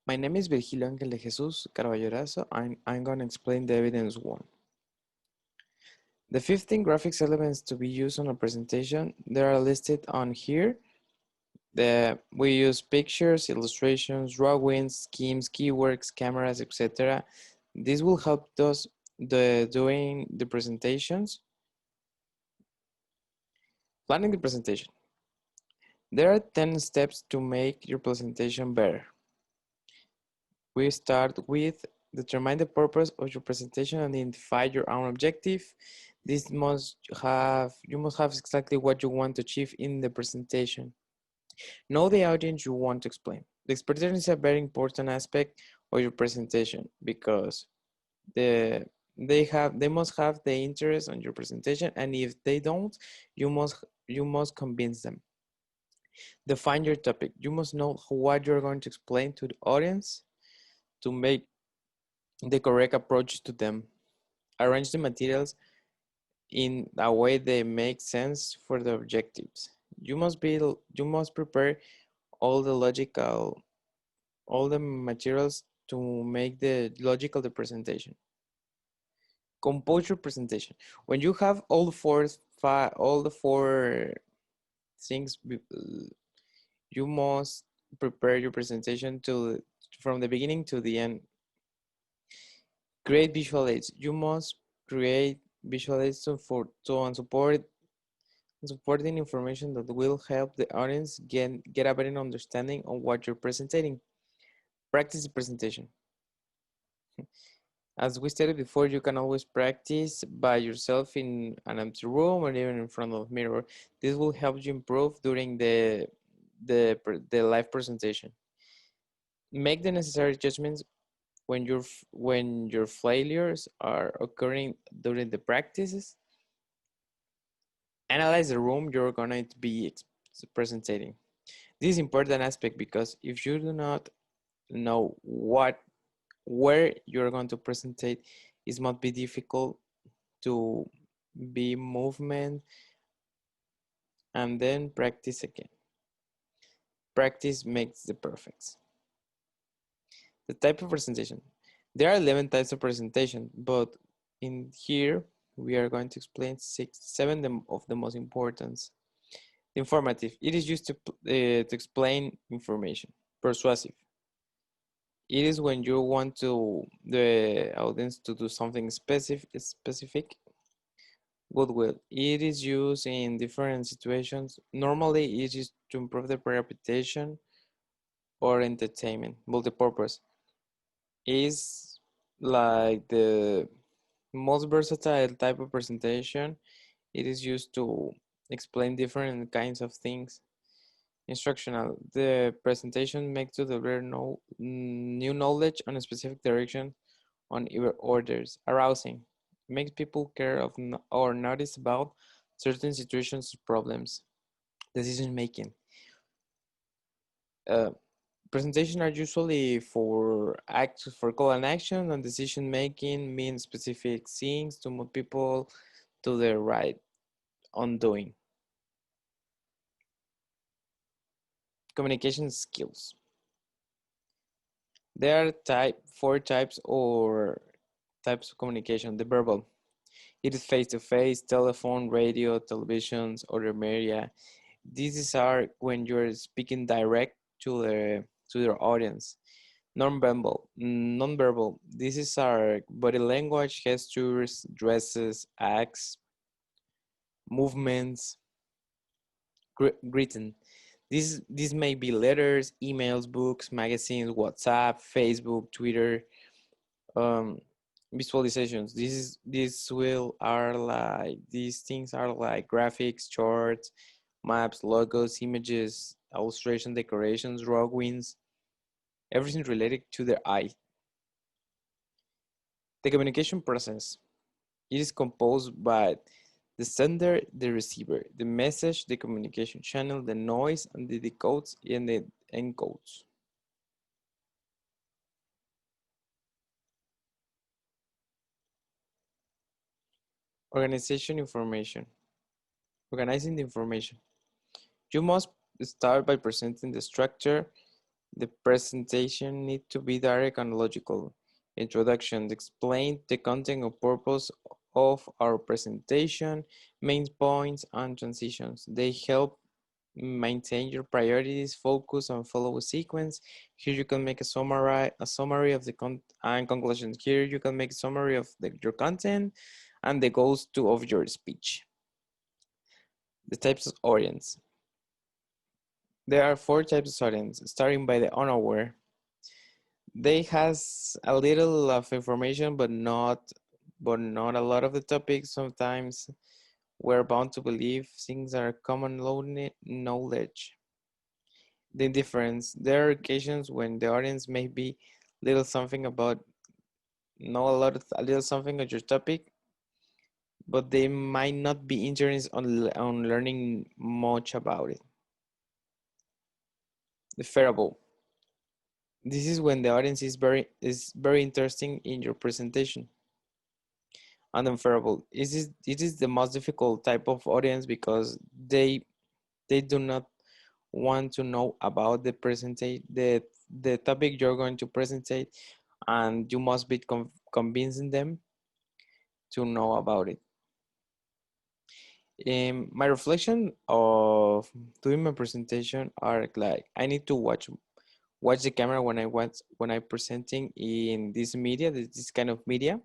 My name is Virgilio Ángel de Jesús Carballorazo, and I'm going to explain the evidence one. The 15 graphics elements to be used on a presentation, they are listed on here. We use pictures, illustrations, drawings, schemes, keywords, cameras, etc. This will help us doing the presentations. Planning the presentation. There are 10 steps to make your presentation better. We start with determine the purpose of your presentation and identify your own objective. You must have exactly what you want to achieve in the presentation. Know the audience you want to explain. The explanation is a very important aspect of your presentation because the they must have the interest on your presentation, and if they don't, you must convince them. Define your topic. You must know what you're going to explain to the audience to make the correct approach to them. Arrange the materials in a way they make sense for the objectives. You must prepare all the logical all the materials to make the logical the presentation. Compose your presentation. When you have all the four things, you must prepare your presentation from the beginning to the end. Create visual aids. You must create visual aids to support supporting information that will help the audience get a better understanding of what you're presenting. Practice the presentation. As we stated before, you can always practice by yourself in an empty room or even in front of a mirror. This will help you improve during the live presentation. Make the necessary judgments when your failures are occurring during the practices. Analyze the room you're going to be presenting. This is important aspect because if you do not know where you're going to presentate, it might be difficult to be movement and then practice again. Practice makes the perfect. The type of presentation. There are 11 types of presentation, but in here we are going to explain seven of the most important. Informative. It is used to explain information. Persuasive. It is when you want the audience to do something specific. Goodwill. It is used in different situations. Normally, it is to improve the reputation or entertainment. Multipurpose is like the most versatile type of presentation. It is used to explain different kinds of things. Instructional. The presentation makes to deliver new knowledge on a specific direction on your orders. Arousing. Makes people care of or notice about certain situations or problems. Decision making. Uh, Presentation are usually for call and action, and decision making means specific things to move people to the right on doing. Communication skills. There are four types of communication. The verbal. It is face-to-face, telephone, radio, televisions, other media. These are when you're speaking direct to their audience. Nonverbal. This is our body language, gestures, dresses, acts, movements, greeting. This may be letters, emails, books, magazines, WhatsApp, Facebook, Twitter, um, visualizations. These things are like graphics, charts, maps, logos, images, illustration, decorations, drawings, everything related to the eye. The communication process. It is composed by the sender, the receiver, the message, the communication channel, the noise, and the decodes and the encodes. Organization information. Organizing the information. You must start by presenting the structure The presentation need to be direct and logical. Introductions explain the content or purpose of our presentation, main points, and transitions. They help maintain your priorities, focus, and follow a sequence. Here you can make a summary of the and conclusions. Here you can make a summary of your content and the goals of your speech. The types of audience. There are four types of audience, starting by the unaware. They has a little of information, but not a lot of the topics. Sometimes we're bound to believe things are common knowledge. The difference. There are occasions when the audience may be little something about know a little something on your topic, but they might not be interested on learning much about it. The variable. This is when the audience is very interesting in your presentation. And unfavorable. It is the most difficult type of audience because they do not want to know about the topic you're going to presentate, and you must be convincing them to know about it. My reflection of doing my presentation are like I need to watch the camera when I presenting in this media, this kind of media.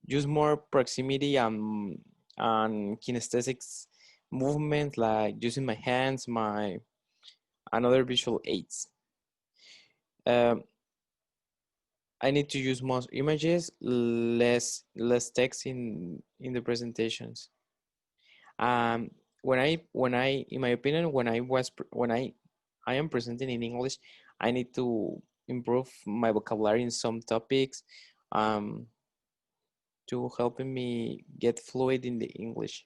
Use more proximity and kinesthetics movement, like using my hands, my and other visual aids. Um, I need to use more images, less text in the presentations. Um, when I in my opinion when I am presenting in English, I need to improve my vocabulary in some topics, um, to helping me get fluid in the English.